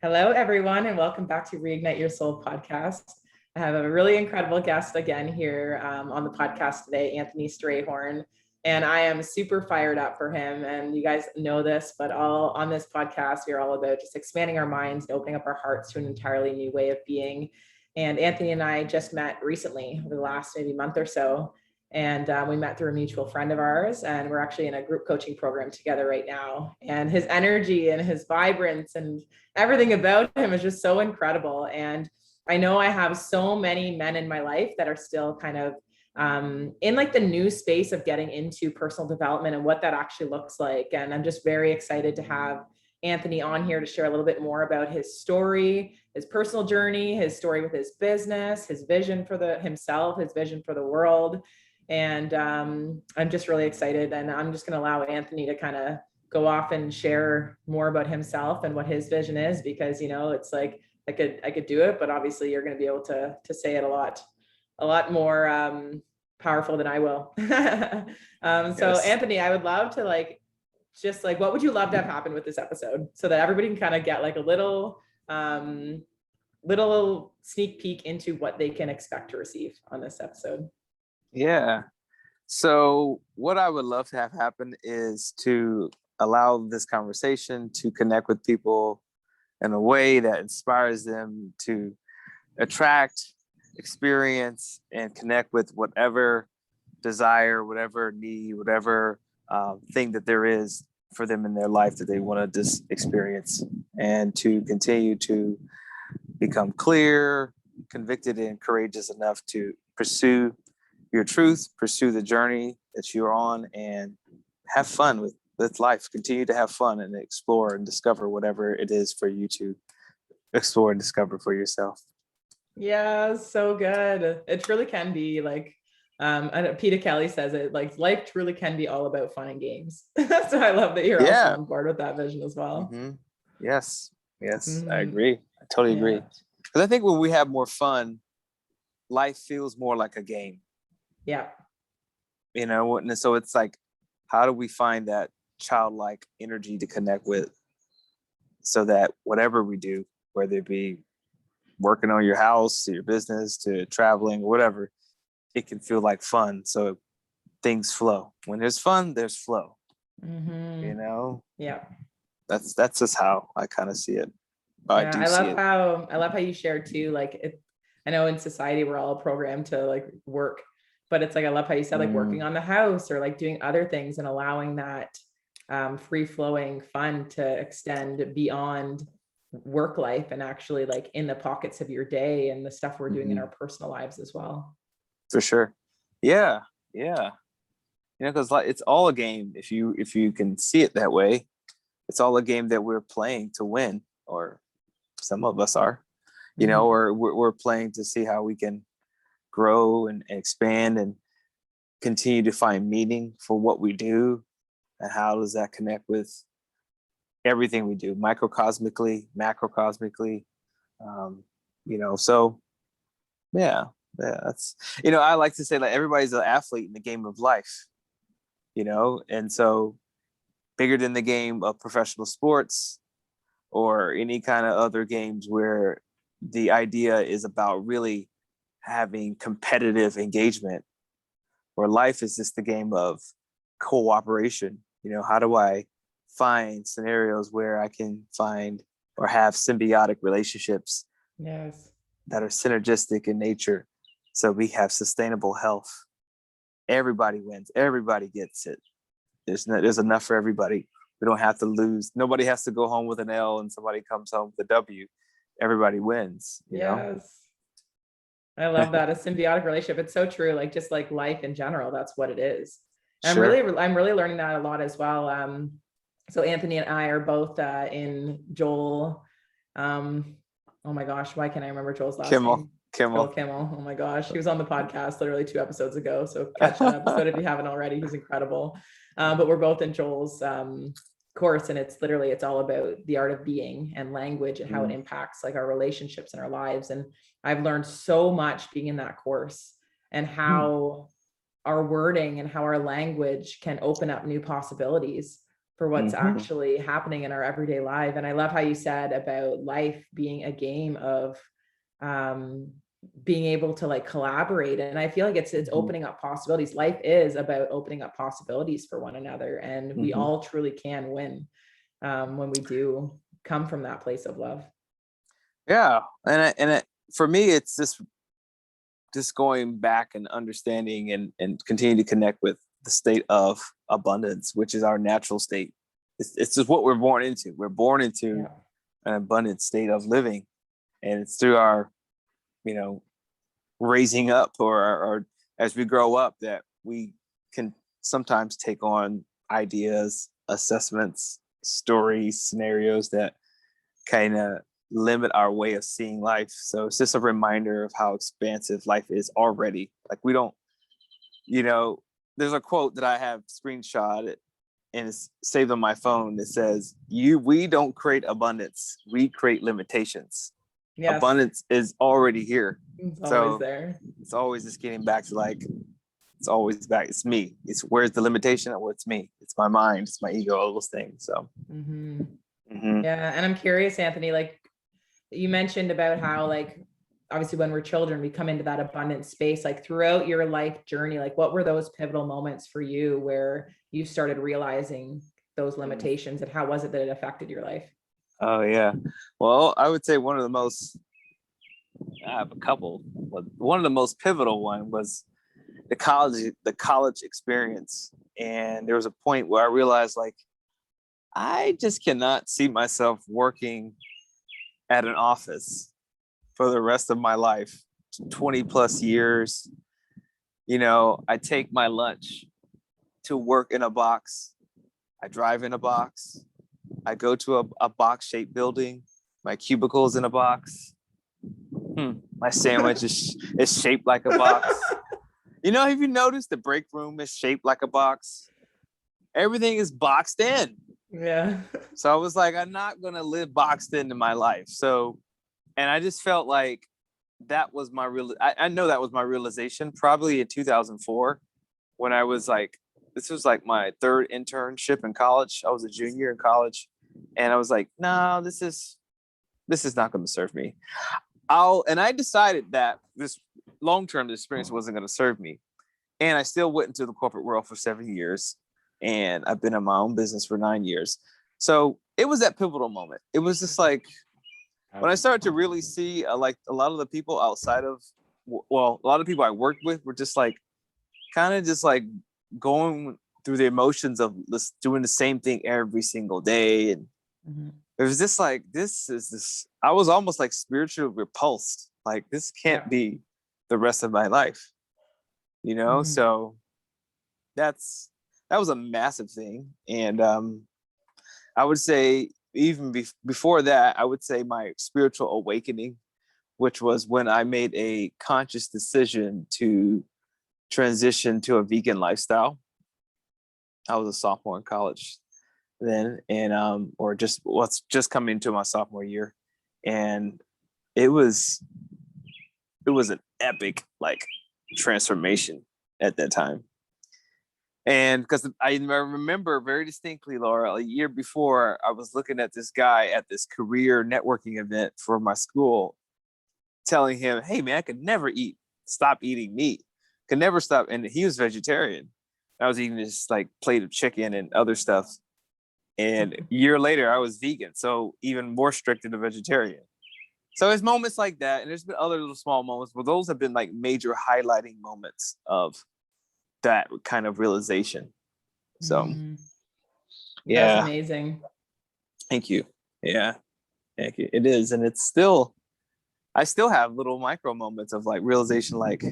Hello, everyone, and welcome back to Reignite Your Soul podcast. I have a really incredible guest again here on the podcast today, Anthony Strayhorn, and I am super fired up for him. And you guys know this, but all on this podcast, we're all about just expanding our minds and opening up our hearts to an entirely new way of being. And Anthony and I just met recently over the last maybe month or so. And we met through a mutual friend of ours, and we're actually in a group coaching program together right now. And his energy and his vibrance and everything about him is just so incredible. And I know I have so many men in my life that are still kind of in like the new space of getting into personal development and what that actually looks like. And I'm just very excited to have Anthony on here to share a little bit more about his story, his personal journey, his story with his business, his vision for himself, his vision for the world. And I'm just really excited, and I'm just going to allow Anthony to kind of go off and share more about himself and what his vision is, because, you know, it's like, I could do it, but obviously you're going to be able to say it a lot more powerful than I will. So Anthony, I would love to what would you love to have happen with this episode so that everybody can kind of get like a little sneak peek into what they can expect to receive on this episode? Yeah. So what I would love to have happen is to allow this conversation to connect with people in a way that inspires them to attract, experience, and connect with whatever desire, whatever need, whatever thing that there is for them in their life that they want to just experience, and to continue to become clear, convicted, and courageous enough to pursue your truth, pursue the journey that you're on, and have fun with life. Continue to have fun and explore and discover whatever it is for you to explore and discover for yourself. Yeah, so good. It truly can be like, Peter Kelly says it, like life truly can be all about fun and games. So I love that you're also on board with that vision as well. Mm-hmm. Yes, I agree. I totally agree. Because I think when we have more fun, life feels more like a game. Yeah. You know, and so it's like, how do we find that childlike energy to connect with, so that whatever we do, whether it be working on your house, to your business, to traveling, whatever, it can feel like fun. So things flow. When there's fun, there's flow. Mm-hmm. You know? Yeah. That's just how I kind of see it. I love how you shared too. Like, I know in society we're all programmed to like work, but it's like, I love how you said like working on the house or like doing other things and allowing that free flowing fun to extend beyond work life and actually like in the pockets of your day and the stuff we're doing in our personal lives as well. For sure. Yeah. You know, because like it's all a game. If you can see it that way, it's all a game that we're playing to win, or some of us are, you know, or we're playing to see how we can grow and expand and continue to find meaning for what we do, and how does that connect with everything we do, microcosmically, macrocosmically, you know. So that's, you know, I like to say like everybody's an athlete in the game of life, you know. And so bigger than the game of professional sports or any kind of other games where the idea is about really having competitive engagement, where life is just the game of cooperation. You know, how do I find scenarios where I can find or have symbiotic relationships that are synergistic in nature, so we have sustainable health. Everybody wins. Everybody gets it. There's enough for everybody. We don't have to lose. Nobody has to go home with an L and somebody comes home with a W. Everybody wins. You know? I love that. A symbiotic relationship. It's so true. Like just like life in general, that's what it is. And I'm really learning that a lot as well. So Anthony and I are both in Joel. Oh my gosh, why can't I remember Joel's last name? Kimmel. Oh my gosh, he was on the podcast literally 2 episodes ago. So catch that episode if you haven't already. He's incredible. But we're both in Joel's course, and it's all about the art of being and language and how it impacts like our relationships and our lives. And I've learned so much being in that course, and how our wording and how our language can open up new possibilities for what's actually happening in our everyday life. And I love how you said about life being a game of being able to like collaborate. And I feel like it's opening up possibilities. Life is about opening up possibilities for one another, and we all truly can win when we do come from that place of love. Yeah, and for me, it's just going back and understanding and continue to connect with the state of abundance, which is our natural state. It's just what we're born into. We're born into an abundant state of living, and it's through our, raising up or as we grow up that we can sometimes take on ideas, assessments, stories, scenarios that kind of limit our way of seeing life. So it's just a reminder of how expansive life is already. Like we don't, there's a quote that I have screenshotted and it's saved on my phone that says, we don't create abundance, we create limitations. Yes. Abundance is already here. It's always there. It's always just getting back to like, it's always back. It's me. It's where's the limitation? Well, it's me. It's my mind. It's my ego, all those things. So. Yeah. And I'm curious, Anthony, like you mentioned about how like, obviously when we're children, we come into that abundant space, like throughout your life journey, like what were those pivotal moments for you where you started realizing those limitations, and how was it that it affected your life? Oh yeah. Well, I would say one of the most, I have a couple, but one of the most pivotal one was the college experience. And there was a point where I realized like, I just cannot see myself working at an office for the rest of my life, 20 plus years. I take my lunch to work in a box. I drive in a box. I go to a box-shaped building. My cubicle's in a box. My sandwich is shaped like a box. Have you noticed the break room is shaped like a box? Everything is boxed in. Yeah. So I was like, I'm not going to live boxed into my life. So, and I just felt like that was my I know that was my realization probably in 2004 when I was like, this was like my third internship in college. I was a junior in college. And I was like, no, this is not going to serve me. And I decided that this long-term experience wasn't going to serve me. And I still went into the corporate world for 7 years. And I've been in my own business for 9 years. So it was that pivotal moment. It was just like, when I started to really see like a lot of the people outside of, a lot of people I worked with were just like, kind of just like going through the emotions of just doing the same thing every single day. And it was just like, I was almost like spiritually repulsed. Like this can't be the rest of my life, So that was a massive thing. And I would say even before that, I would say my spiritual awakening, which was when I made a conscious decision to transition to a vegan lifestyle. I was a sophomore in college then, and just coming into my sophomore year, and it was an epic like transformation at that time. And because I remember very distinctly, Laura, a year before, I was looking at this guy at this career networking event for my school, telling him, hey man, I could never stop eating meat, could never stop. And he was vegetarian. I was eating this like plate of chicken and other stuff. And a year later, I was vegan. So even more strict than a vegetarian. So there's moments like that. And there's been other little small moments, but those have been like major highlighting moments of that kind of realization. So, yeah. That's amazing. Thank you. Yeah. Thank you. It is. And I still have little micro moments of like realization, like,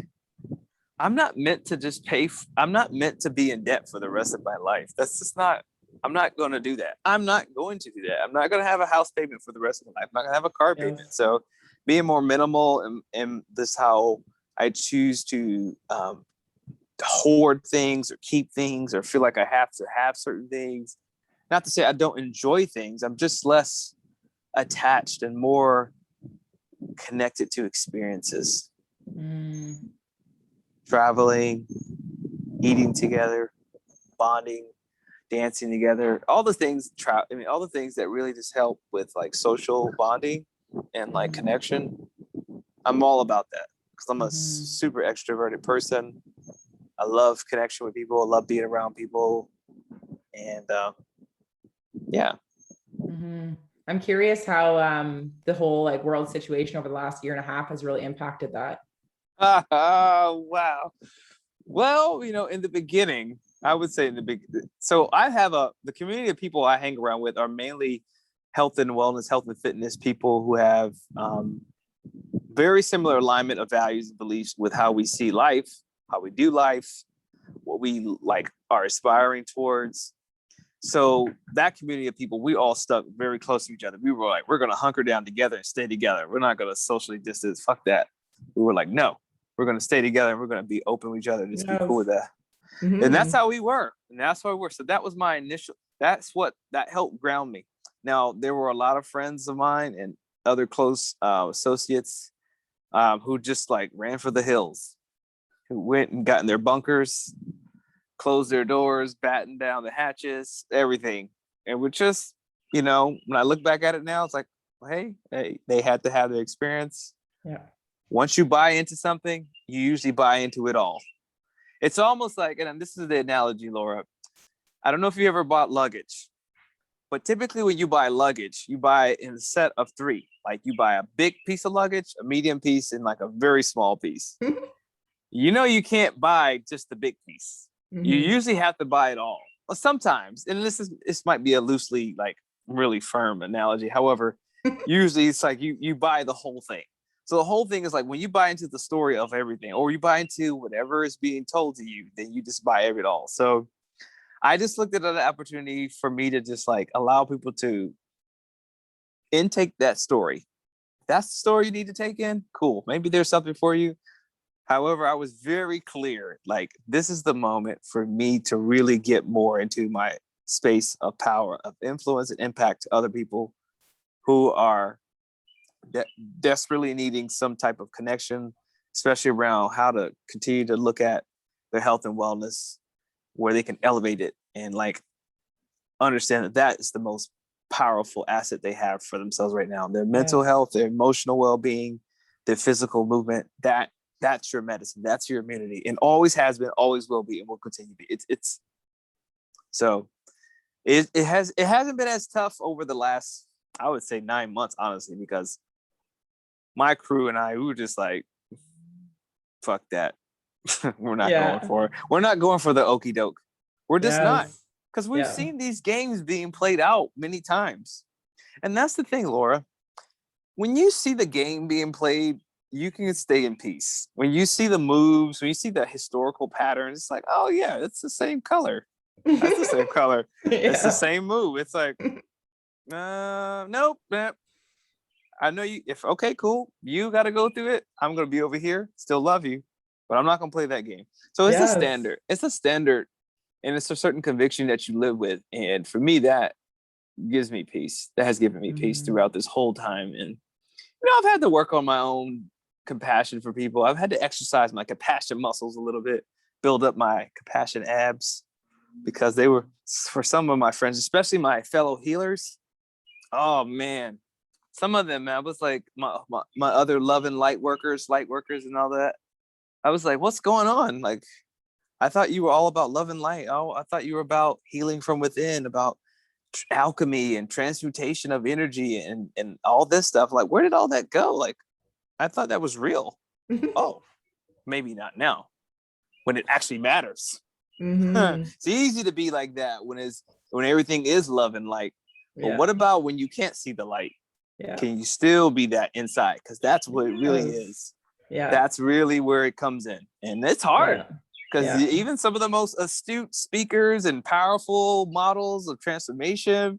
I'm not meant to just I'm not meant to be in debt for the rest of my life. That's just not, I'm not going to do that. I'm not going to do that. I'm not going to have a house payment for the rest of my life. I'm not going to have a car payment. So being more minimal and this how I choose to hoard things or keep things or feel like I have to have certain things. Not to say I don't enjoy things. I'm just less attached and more connected to experiences. Traveling, eating together, bonding, dancing together, all the things, all the things that really just help with like social bonding and like connection. I'm all about that because I'm a super extroverted person. I love connection with people. I love being around people. And yeah. I'm curious how the whole like world situation over the last year and a half has really impacted that. Wow. Well, in the beginning, I would say so I have the community of people I hang around with are mainly health and wellness, health and fitness people who have very similar alignment of values and beliefs with how we see life, how we do life, what we like are aspiring towards. So that community of people, we all stuck very close to each other. We were like, we're going to hunker down together and stay together. We're not going to socially distance. Fuck that. We were like, no, we're going to stay together and we're going to be open with each other and just be cool with that. And that's how we were. So that was my initial, that helped ground me. Now, there were a lot of friends of mine and other close associates who just like ran for the hills, who went and got in their bunkers, closed their doors, battened down the hatches, everything. And we're just, when I look back at it now, it's like, hey, they had to have the experience. Yeah. Once you buy into something, you usually buy into it all. It's almost like, and this is the analogy, Laura. I don't know if you ever bought luggage, but typically when you buy luggage, you buy it in a set of 3. Like you buy a big piece of luggage, a medium piece, and like a very small piece. You can't buy just the big piece. You usually have to buy it all. Well, sometimes, and this might be a loosely like really firm analogy. However, usually it's like you buy the whole thing. So the whole thing is like when you buy into the story of everything, or you buy into whatever is being told to you, then you just buy it all. So I just looked at an opportunity for me to just like allow people to intake that story. If that's the story you need to take in, cool. Maybe there's something for you. However, I was very clear, like this is the moment for me to really get more into my space of power, of influence and impact to other people who are desperately needing some type of connection, especially around how to continue to look at their health and wellness, where they can elevate it and like understand that is the most powerful asset they have for themselves right now. Their mental health, their emotional well-being, their physical movement, that's your medicine. That's your immunity, and always has been, always will be, and will continue to be. It's so it hasn't been as tough over the last, I would say, 9 months, honestly, because my crew and we were just like, fuck that. We're not going for the okie doke. We're just not, because we've seen these games being played out many times, and that's the thing, Laura. When you see the game being played, you can stay in peace. When you see the moves, when you see the historical patterns, it's like, oh yeah, it's the same color. That's the same color. It's the same move. It's like, nope. I know you. Okay, cool. You got to go through it. I'm gonna be over here. Still love you, but I'm not gonna play that game. So it's a standard. It's a standard, and it's a certain conviction that you live with. And for me, that gives me peace. That has given me peace throughout this whole time. And I've had to work on my own compassion for people. I've had to exercise my compassion muscles a little bit, build up my compassion abs, because they were, for some of my friends, especially my fellow healers. Oh man, some of them, man, I was like my other love and light workers and all that. I was like, what's going on? Like, I thought you were all about love and light. Oh, I thought you were about healing from within, about alchemy and transmutation of energy and all this stuff. Like, where did all that go? Like, I thought that was real. Oh, maybe not now, when it actually matters. It's easy to be like that when everything is love and light. But what about when you can't see the light? Can you still be that inside? Because that's what it really is. That's really where it comes in. And it's hard, because even some of the most astute speakers and powerful models of transformation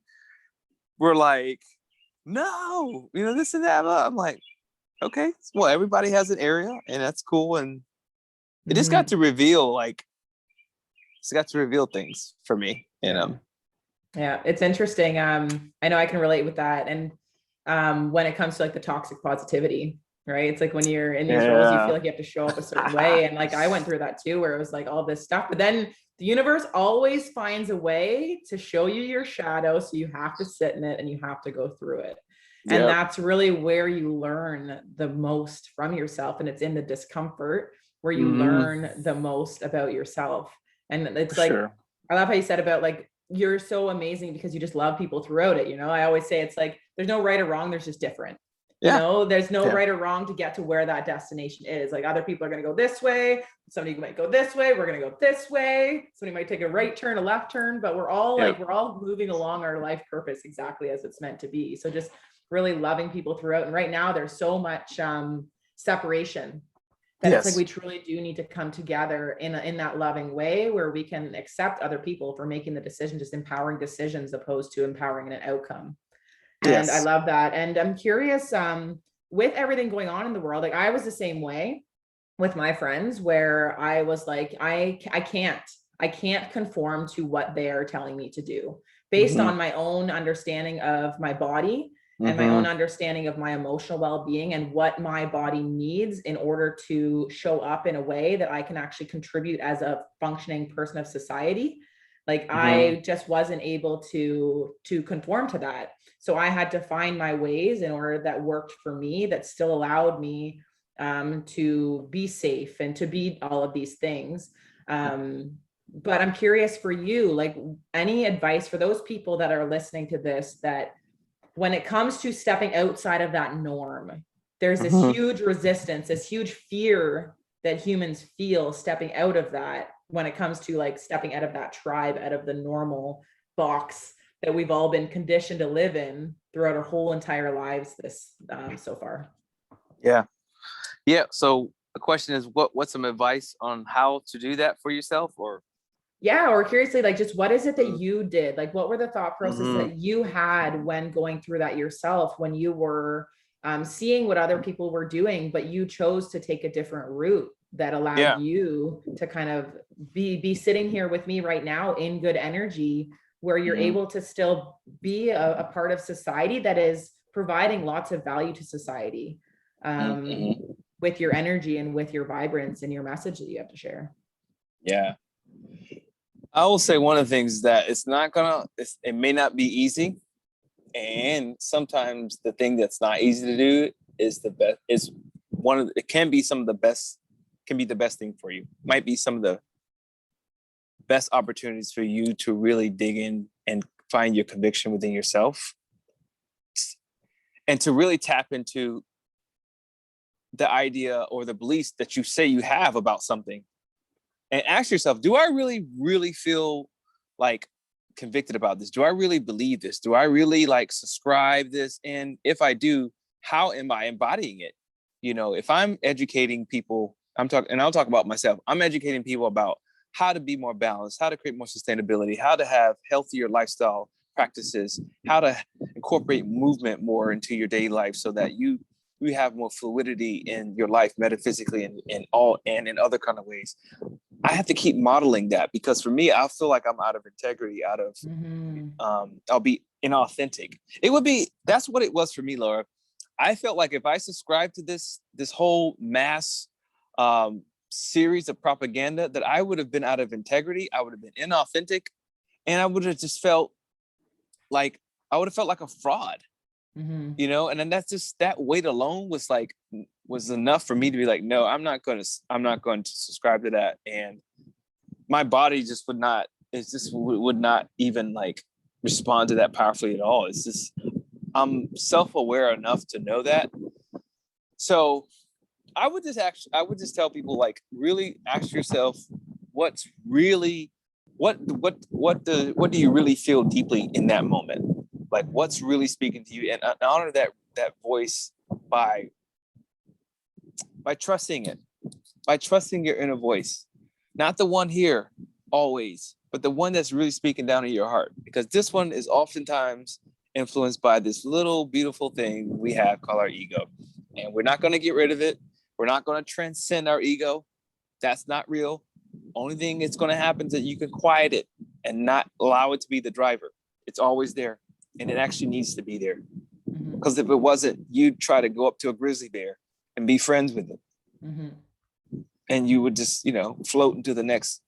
were like, no, this and that. I'm like, okay, well, everybody has an area, and that's cool. And it just got to reveal, things for me. Yeah, it's interesting. I know I can relate with that. And when it comes to like the toxic positivity, right? It's like when you're in these roles, you feel like you have to show up a certain way. And like I went through that too, where it was like all this stuff. But then The universe always finds a way to show you your shadow. So you have to sit in it and you have to go through it. And Yep. that's really where you learn the most from yourself. And it's in the discomfort where you Mm-hmm. learn the most about yourself. And it's For like, sure. I love how you said about like, you're so amazing because you just love people throughout it. You know, I always say it's like, there's no right or wrong. There's just different. You Yeah. know, there's no Yeah. right or wrong to get to where that destination is. Like other people are going to go this way. Somebody might go this way. We're going to go this way. Somebody might take a right turn, a left turn, but we're all Yep. like, we're all moving along our life purpose exactly as it's meant to be. So just really loving people throughout. And right now there's so much separation that it's like Yes. we truly do need to come together in that loving way where we can accept other people for making the decision, just empowering decisions opposed to empowering an outcome. And I Yes. love that. And I'm curious, with everything going on in the world, like I was the same way with my friends where I was like, I can't conform to what they are telling me to do based Mm-hmm. on my own understanding of my body and my own Mm-hmm. understanding of my emotional well-being and what my body needs in order to show up in a way that I can actually contribute as a functioning person of society. Like Mm-hmm. I just wasn't able to conform to that. So I had to find my ways in order that worked for me, that still allowed me to be safe and to be all of these things. But I'm curious for you, like any advice for those people that are listening to this, that when it comes to stepping outside of that norm, there's this Mm-hmm. huge resistance, this huge fear that humans feel stepping out of that when it comes to like stepping out of that tribe, out of the normal box that we've all been conditioned to live in throughout our whole entire lives this so far. Yeah. Yeah. So the question is, what's some advice on how to do that for yourself, or? Yeah, or curiously, like just what is it that you did? Like what were the thought processes Mm-hmm. that you had when going through that yourself, when you were seeing what other people were doing, but you chose to take a different route that allowed Yeah. you to kind of be sitting here with me right now in good energy, where you're Mm-hmm. able to still be a part of society that is providing lots of value to society, um, Mm-hmm. with your energy and with your vibrance and your message that you have to share. Yeah. I will say one of the things is that it may not be easy. And sometimes the thing that's not easy to do is the best, it can be some of the best, can be the best thing for you. Might be some of the best opportunities for you to really dig in and find your conviction within yourself and to really tap into the idea or the beliefs that you say you have about something and ask yourself, do I really, really feel like convicted about this? Do I really believe this? Do I really like subscribe this? And if I do, how am I embodying it? You know, if I'm educating people, I'll talk about myself. I'm educating people about how to be more balanced, how to create more sustainability, how to have healthier lifestyle practices, how to incorporate movement more into your daily life so that you have more fluidity in your life metaphysically and in other kind of ways. I have to keep modeling that because for me, I feel like I'm out of integrity, Mm-hmm. I'll be inauthentic. That's what it was for me, Laura. I felt like if I subscribed to this whole mass series of propaganda, that I would have been out of integrity. I would have been inauthentic, and I would have just felt like a fraud, Mm-hmm. you know. And then that's just that weight alone was enough for me to be like, no, I'm not going to subscribe to that. And my body just would not even like respond to that powerfully at all. It's just, I'm self-aware enough to know that. So I would just tell people, like, really ask yourself what's really, what do you really feel deeply in that moment? Like, what's really speaking to you, and honor that voice by trusting it, by trusting your inner voice, not the one here always, but the one that's really speaking down in your heart, because this one is oftentimes influenced by this little beautiful thing we have called our ego. And we're not going to get rid of it. We're not going to transcend our ego. That's not real. Only thing that's going to happen is that you can quiet it and not allow it to be the driver. It's always there, and it actually needs to be there. Mm-hmm. Because if it wasn't, you'd try to go up to a grizzly bear and be friends with it. Mm-hmm. And you would just, float into the next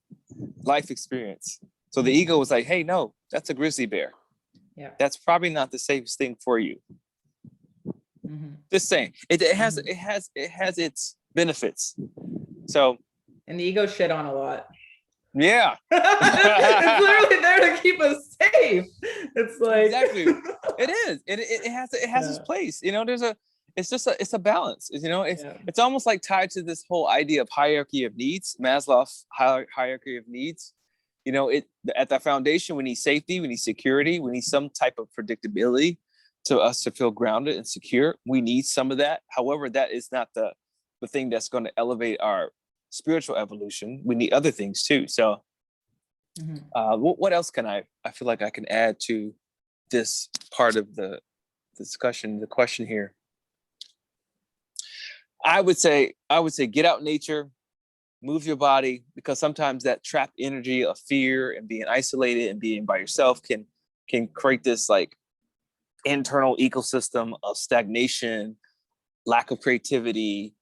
life experience. So the ego was like, hey, no, that's a grizzly bear. Yeah. That's probably not the safest thing for you. Just saying. It has its benefits. So, and the ego shit on a lot. Yeah. It's literally there to keep us safe. It's like exactly. It is. It has its place. You know, it's a balance. You know, it's almost like tied to this whole idea of hierarchy of needs, Maslow's hierarchy of needs. You know, at the foundation, we need safety, we need security, we need some type of predictability to us to feel grounded and secure. We need some of that. However, that is not the thing that's going to elevate our spiritual evolution. We need other things too. So what else can I feel like I can add to this part of the discussion, the question here? I would say get out in nature, move your body, because sometimes that trapped energy of fear and being isolated and being by yourself can create this like internal ecosystem of stagnation, lack of creativity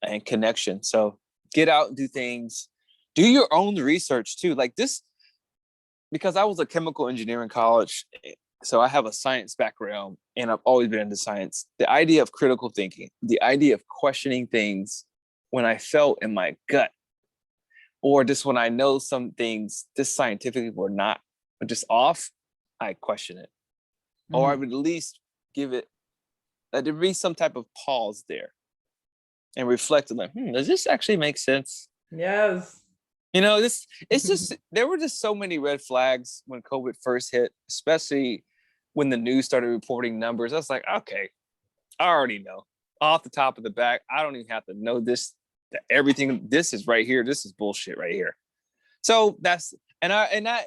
and connection. So get out and do things, do your own research too. Like this, because I was a chemical engineering college, so I have a science background and I've always been into science. The idea of critical thinking, the idea of questioning things when I felt in my gut, or just when I know some things just scientifically were not, or just off, I question it. Or I would at least give it, there be some type of pause there and reflect on like, does this actually make sense? Yes. You know, it's just, there were just so many red flags when COVID first hit, especially when the news started reporting numbers. I was like, okay, I already know off the top of the back. I don't even have to know this, everything. This is right here. This is bullshit right here. So that's, and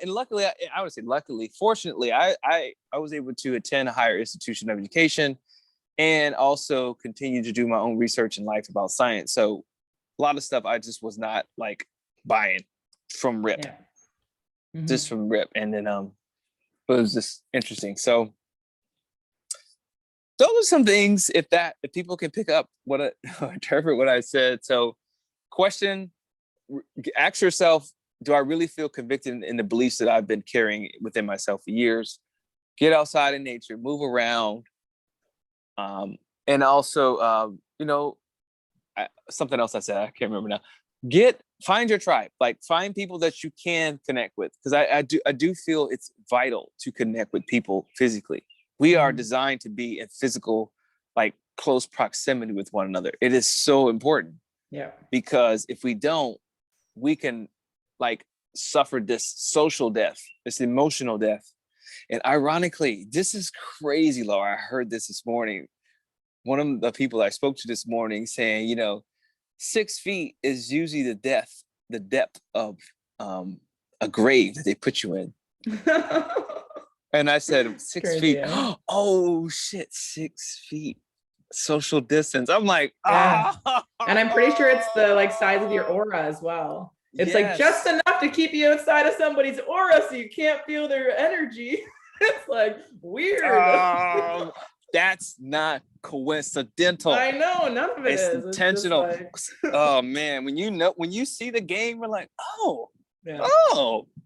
luckily, I would say luckily, fortunately, I was able to attend a higher institution of education and also continue to do my own research in life about science. So a lot of stuff I just was not like buying from rip, just from rip. And then it was just interesting. So those are some things if people can pick up what interpret what I said. So ask yourself, do I really feel convicted in the beliefs that I've been carrying within myself for years? Get outside in nature, move around. And also, something else I said, I can't remember now. Find your tribe, like find people that you can connect with. Because I do feel it's vital to connect with people physically. We are designed to be in physical, like close proximity with one another. It is so important. Yeah. Because if we don't, we can like suffer this social death, this emotional death. And ironically, this is crazy, Laura. I heard this morning. One of the people I spoke to this morning saying, 6 feet is usually the depth of a grave that they put you in. And I said, 6 crazy, feet. Yeah. Oh shit, 6 feet. Social distance. I'm like, And I'm pretty sure it's the like size of your aura as well. It's like just enough to keep you outside of somebody's aura so you can't feel their energy. It's like weird. That's not coincidental. I know, none of it it's is. Intentional. It's like... Oh man, when you see the game, we're like,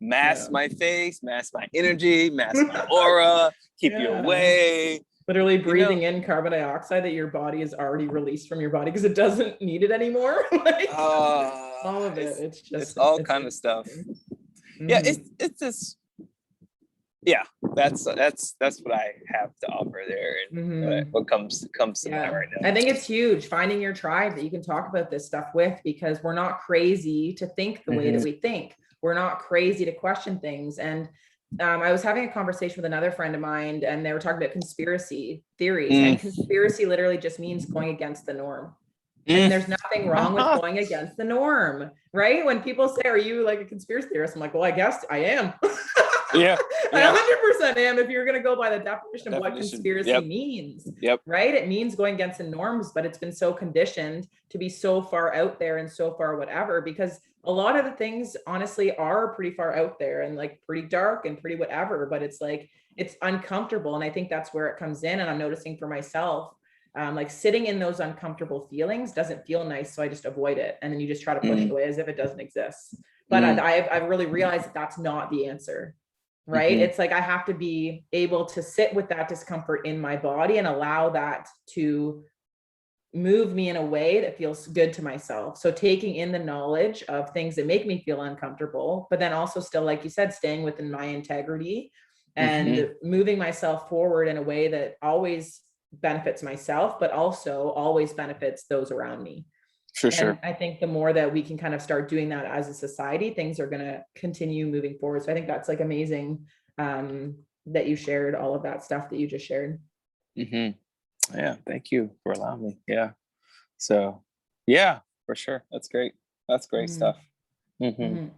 mask my face, mask my energy, mask my aura, keep you away. Literally breathing in carbon dioxide that your body has already released from your body because it doesn't need it anymore. All of it. It's all kind of stuff. Yeah, it's just. Yeah, that's what I have to offer there, and what comes to mind right now. I think it's huge finding your tribe that you can talk about this stuff with, because we're not crazy to think the way that we think. We're not crazy to question things. And I was having a conversation with another friend of mine, and they were talking about conspiracy theories, and conspiracy literally just means going against the norm. And there's nothing wrong with going against the norm, right? When people say, are you like a conspiracy theorist? I'm like, well, I guess I am. I 100% am, if you're going to go by the definition of what conspiracy means, right? It means going against the norms, but it's been so conditioned to be so far out there and so far whatever, because a lot of the things honestly are pretty far out there and like pretty dark and pretty whatever, but it's like, it's uncomfortable. And I think that's where it comes in. And I'm noticing for myself, like sitting in those uncomfortable feelings doesn't feel nice. So I just avoid it. And then you just try to push it away as if it doesn't exist. But I've really realized that that's not the answer, right? It's like, I have to be able to sit with that discomfort in my body and allow that to move me in a way that feels good to myself. So taking in the knowledge of things that make me feel uncomfortable, but then also still, like you said, staying within my integrity and moving myself forward in a way that always benefits myself, but also always benefits those around me. For sure. And I think the more that we can kind of start doing that as a society, things are going to continue moving forward. So I think that's like amazing that you shared all of that stuff that you just shared. Yeah, thank you for allowing me. Yeah. So, yeah, for sure. That's great. That's great stuff. I'm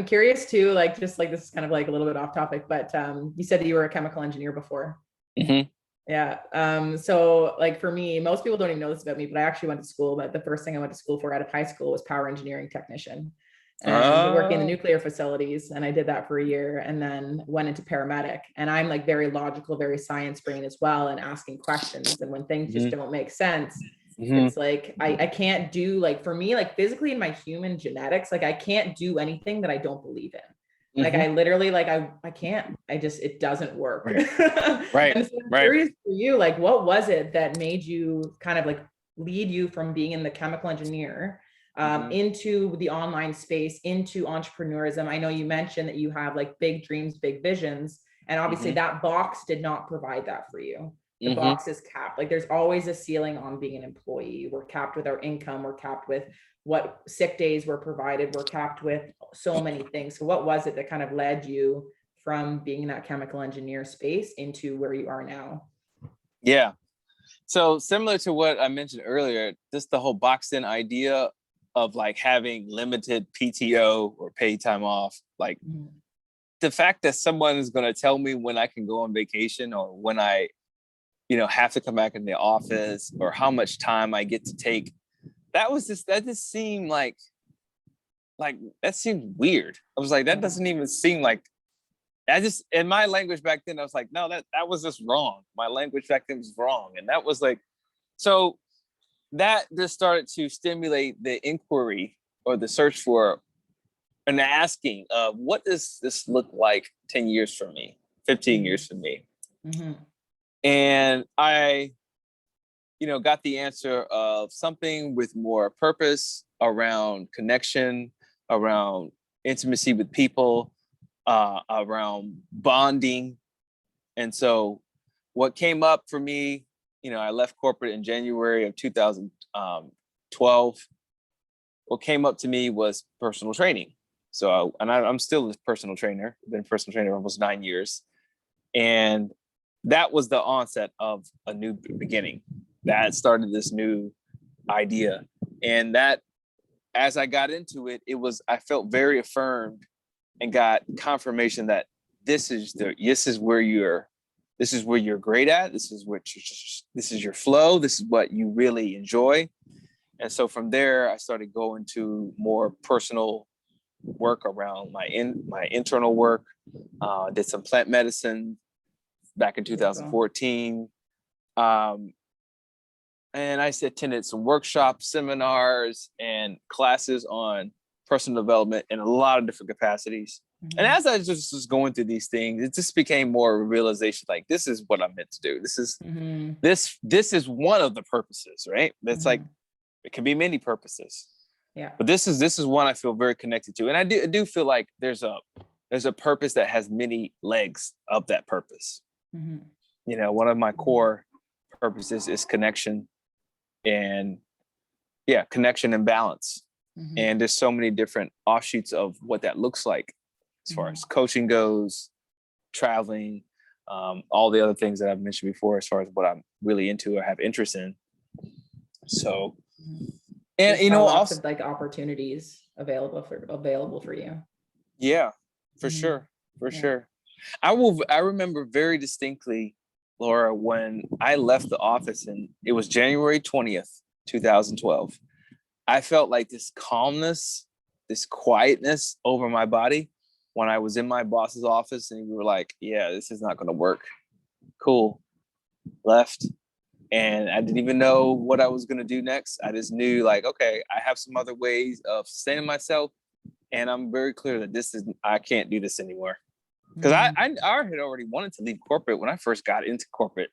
curious too, like, just like, this is kind of like a little bit off topic, but you said that you were a chemical engineer before. Yeah. So like for me, most people don't even know this about me, but I actually went to school, but the first thing I went to school for out of high school was power engineering technician. And working in the nuclear facilities. And I did that for a year and then went into paramedic. And I'm like very logical, very science brain as well, and asking questions. And when things just don't make sense, it's like, I can't do, like, for me, like physically in my human genetics, like I can't do anything that I don't believe in. Like I literally, like, I can't, it doesn't work. Right. And so I'm curious for you, like, what was it that made you kind of like lead you from being in the chemical engineer into the online space, into entrepreneurism? I know you mentioned that you have like big dreams, big visions, and obviously that box did not provide that for you. The box is capped. Like there's always a ceiling on being an employee. We're capped with our income. We're capped with what sick days were provided. We're capped with so many things. So what was it that kind of led you from being in that chemical engineer space into where you are now? Yeah. So similar to what I mentioned earlier, just the whole boxed in idea of like having limited PTO or paid time off, like the fact that someone is going to tell me when I can go on vacation or when I, have to come back in the office or how much time I get to take, that just seemed like that seemed weird. I was like, that doesn't even seem like, in my language back then, I was like, no, that was just wrong. My language back then was wrong. And that was like, so that just started to stimulate the inquiry or the search for and asking of what does this look like 10 years from me, 15 years from me? And I, got the answer of something with more purpose around connection, around intimacy with people, around bonding. And so what came up for me, I left corporate in January of 2012. What came up to me was personal training. So, I'm still a personal trainer, been a personal trainer almost 9 years. And that was the onset of a new beginning. That started this new idea. And that, as I got into it, I felt very affirmed and got confirmation that this is where you're great at. This is your flow. This is what you really enjoy. And so from there, I started going to more personal work around my internal work. Did some plant medicine back in 2014. And I attended some workshops, seminars, and classes on personal development in a lot of different capacities. And as I just was going through these things, it just became more of a realization, like, this is what I'm meant to do. This is this is one of the purposes, right? That's like, it can be many purposes. Yeah. But this is one I feel very connected to. And I do feel like there's a purpose that has many legs of that purpose. One of my core purposes is connection and connection and balance. And there's so many different offshoots of what that looks like as far as coaching goes, traveling, all the other things that I've mentioned before, as far as what I'm really into or have interest in. So, and lots of like opportunities available for you. Yeah, for sure. I remember very distinctly, Laura, when I left the office, and it was January 20th, 2012. I felt like this calmness, this quietness over my body when I was in my boss's office, and we were like, yeah, this is not going to work. Cool. Left. And I didn't even know what I was going to do next. I just knew, like, okay, I have some other ways of sustaining myself. and I'm very clear that I can't do this anymore. Because I had already wanted to leave corporate when I first got into corporate.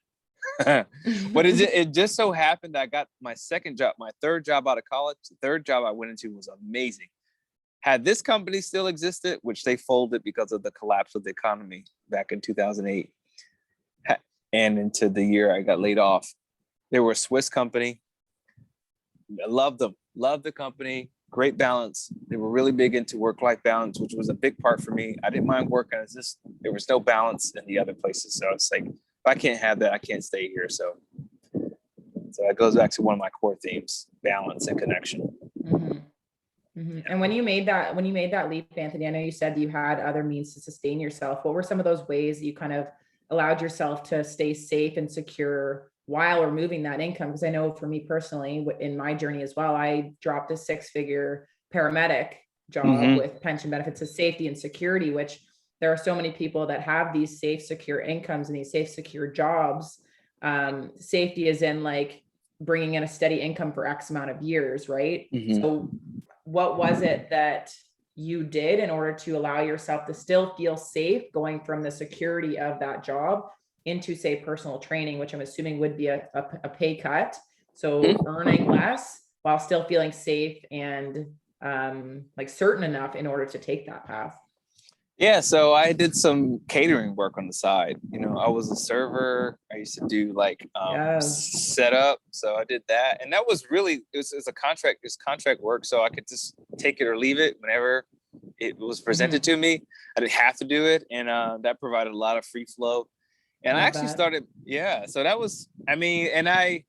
But it just so happened that I got my third job out of college. The third job I went into was amazing. Had this company still existed, which they folded because of the collapse of the economy back in 2008, and into the year I got laid off. They were a Swiss company. I loved them. Loved the company. Great balance. They were really big into work-life balance, which was a big part for me. I didn't mind working. There was no balance in the other places. So it's like, if I can't have that, I can't stay here. So that goes back to one of my core themes: balance and connection. Mm-hmm. Mm-hmm. And when you made that leap, Anthony, I know you said you had other means to sustain yourself. What were some of those ways that you kind of allowed yourself to stay safe and secure while removing that income? Because I know for me personally, in my journey as well, I dropped a 6-figure paramedic job with pension benefits of safety and security, which there are so many people that have these safe, secure incomes and these safe, secure jobs. Safety is in like bringing in a steady income for X amount of years, right? So what was it that you did in order to allow yourself to still feel safe going from the security of that job into, say, personal training, which I'm assuming would be a pay cut, so earning less while still feeling safe and like certain enough in order to take that path? Yeah, so I did some catering work on the side. I was a server. I used to do like setup, so I did that, and that was really it was a contract. It's contract work, so I could just take it or leave it whenever it was presented to me. I didn't have to do it, and that provided a lot of free flow. And I actually started, so that was, and I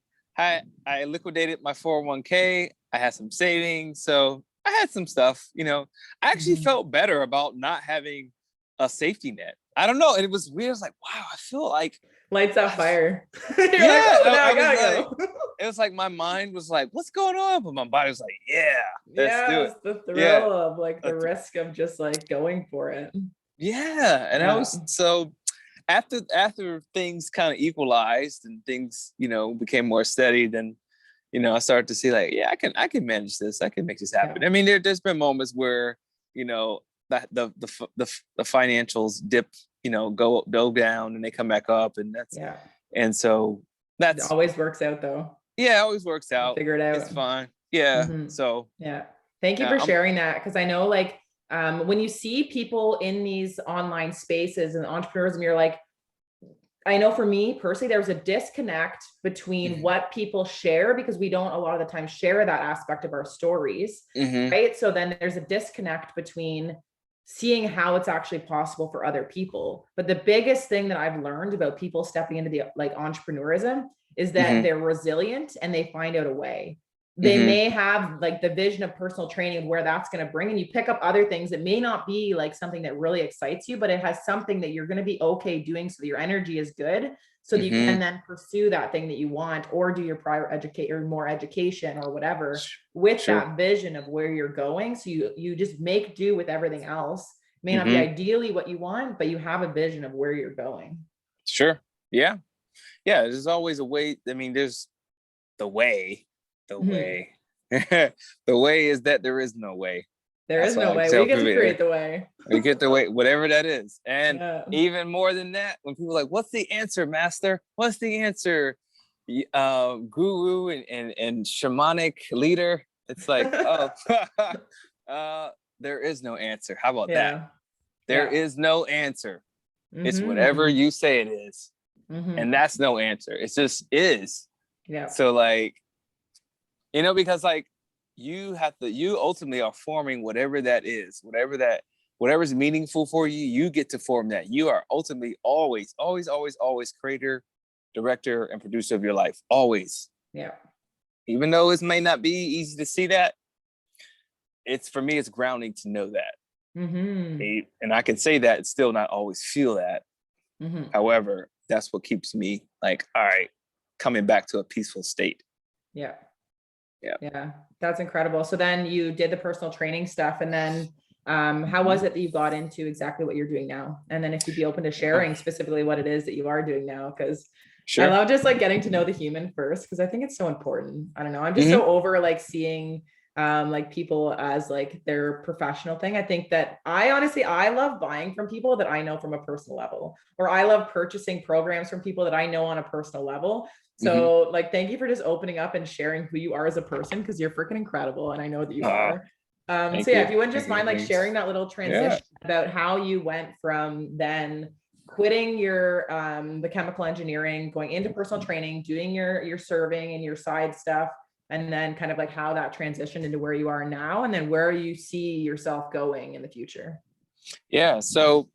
liquidated my 401k. I had some savings. So I had some stuff, I actually felt better about not having a safety net. I don't know. And it was weird. I was like, wow, I feel like lights on fire. You're like, oh, I gotta go. It was like, my mind was like, what's going on? But my body was like, let's do it. The thrill of like the risk of just like going for it. Yeah. And I was so after things kind of equalized and things, became more steady, then, I started to see like, I can manage this. I can make this happen. Yeah. There's been moments where, that the financials dip, go down and they come back up, and that's, and so it always works out though. Yeah, it always works out. Figure it out. It's fine. Yeah. So thank you for sharing that. Cause I know like, when you see people in these online spaces and entrepreneurs, and you're like, I know for me personally, there's a disconnect between what people share, because we don't a lot of the time share that aspect of our stories, right? So then there's a disconnect between seeing how it's actually possible for other people. But the biggest thing that I've learned about people stepping into the like entrepreneurism is that they're resilient and they find out a way. They may have like the vision of personal training and where that's going to bring, and you pick up other things that may not be like something that really excites you, but it has something that you're going to be okay doing, so that your energy is good, so that you can then pursue that thing that you want, or do your more education or whatever with that vision of where you're going. So you just make do with everything else. It may not be ideally what you want, but you have a vision of where you're going. Sure. Yeah. There's always a way. There's the way. The way. The way is that there is no way. There is no way. We get to create the way. We get the way, whatever that is. And even more than that, when people are like, what's the answer, master? What's the answer? Guru and shamanic leader. It's like, there is no answer. How about that? There is no answer. It's whatever you say it is. And that's no answer. It's just is. Yeah. So like, because like you ultimately are forming whatever that is, whatever's meaningful for you, you get to form that. You are ultimately always creator, director, and producer of your life. Always. Yeah. Even though it may not be easy to see that, for me, it's grounding to know that. And I can say that and still not always feel that. However, that's what keeps me like, all right, coming back to a peaceful state. Yeah. That's incredible. So then you did the personal training stuff, and then how was it that you got into exactly what you're doing now? And then if you'd be open to sharing specifically what it is that you are doing now, because I love just like getting to know the human first, because I think it's so important. I don't know. I'm just so over like seeing like people as like their professional thing. I think that I love buying from people that I know from a personal level, or I love purchasing programs from people that I know on a personal level. So like, thank you for just opening up and sharing who you are as a person, because you're freaking incredible. And I know that you are. So yeah, if you wouldn't just mind like sharing that little transition about how you went from then quitting your the chemical engineering, going into personal training, doing your serving and your side stuff, and then kind of like how that transitioned into where you are now, and then where you see yourself going in the future. Yeah. So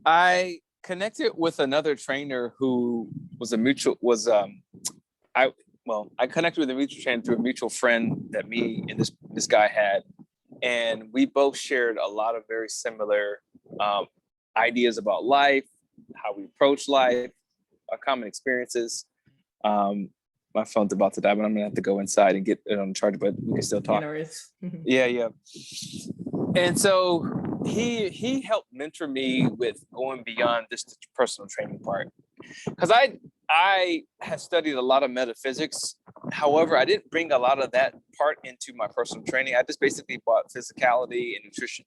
I connected with another trainer who was I connected with a mutual trainer through a mutual friend that me and this guy had, and we both shared a lot of very similar ideas about life, how we approach life, our common experiences. My phone's about to die, but I'm gonna have to go inside and get it on the charger, but we can still talk. Yeah. And so he helped mentor me with going beyond just the personal training part, because I had studied a lot of metaphysics. However, I didn't bring a lot of that part into my personal training. I just basically bought physicality and nutrition,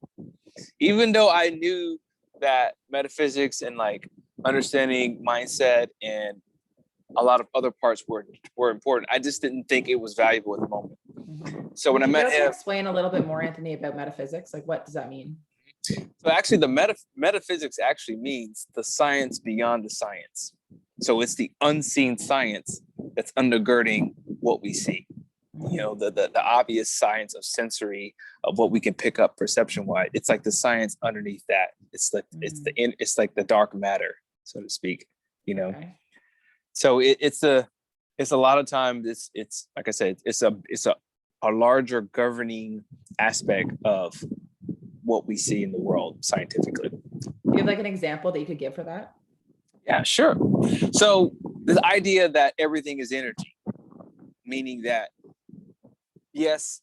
even though I knew that metaphysics and like understanding mindset and a lot of other parts were important. I just didn't think it was valuable at the moment. So when I met him, explain a little bit more, Anthony, about metaphysics. Like, what does that mean? So actually, the metaphysics actually means the science beyond the science. So it's the unseen science that's undergirding what we see. You know, the obvious science of sensory, of what we can pick up perception wise. It's like the science underneath that. It's like the dark matter, so to speak. You know. Okay. So it's a lot of times it's like I said, it's a larger governing aspect of what we see in the world scientifically. Do you have like an example that you could give for that? Yeah, sure. So this idea that everything is energy, meaning that yes,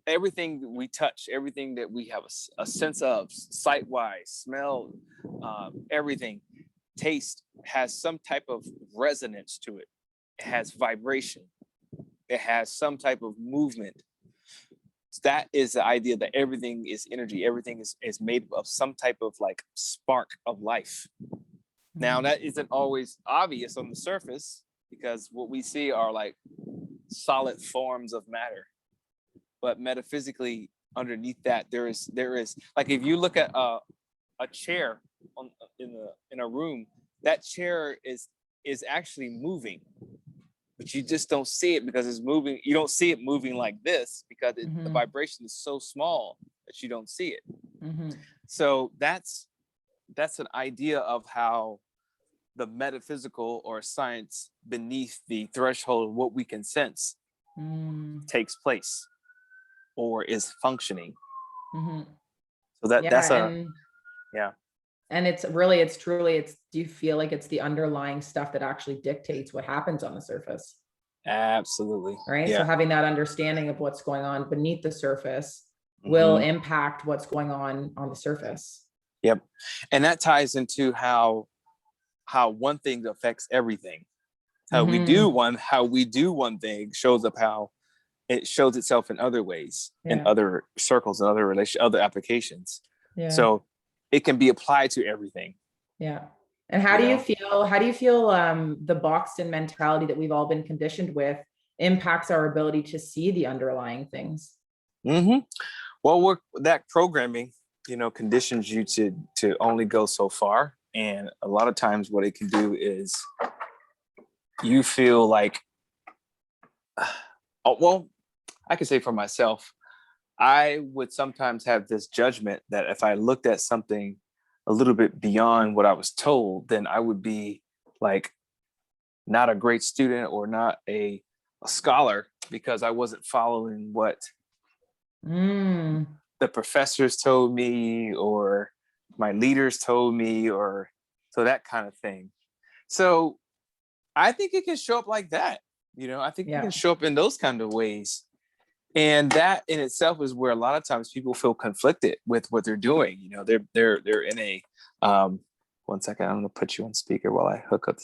everything we touch, everything that we have a sense of, sight-wise, smell, everything, taste, has some type of resonance to it. It has vibration. It has some type of movement. That is the idea that everything is energy. Everything is made of some type of like spark of life. Now, that isn't always obvious on the surface, because what we see are like solid forms of matter. But metaphysically, underneath that, there is like, if you look at a chair in a room, that chair is actually moving, but you just don't see it because it's moving. You don't see it moving like this because the vibration is so small that you don't see it. So that's an idea of how the metaphysical or science beneath the threshold of what we can sense takes place or is functioning. So that's and it's truly, do you feel like it's the underlying stuff that actually dictates what happens on the surface? Absolutely. Right. Yeah. So having that understanding of what's going on beneath the surface will impact what's going on the surface. Yep. And that ties into how one thing affects everything. How we do one thing shows up how it shows itself in other ways, in other circles, and other applications. Yeah. So it can be applied to everything. Yeah. And how do you feel the boxed in mentality that we've all been conditioned with impacts our ability to see the underlying things? Well, that programming, conditions you to only go so far. And a lot of times what it can do is you feel like, I can say for myself, I would sometimes have this judgment that if I looked at something a little bit beyond what I was told, then I would be like not a great student or not a scholar, because I wasn't following what the professors told me or my leaders told me, or so that kind of thing. So I think it can show up like that. I think it can show up in those kind of ways. And that in itself is where a lot of times people feel conflicted with what they're doing. They're in a, 1 second, I'm going to put you on speaker while I hook up.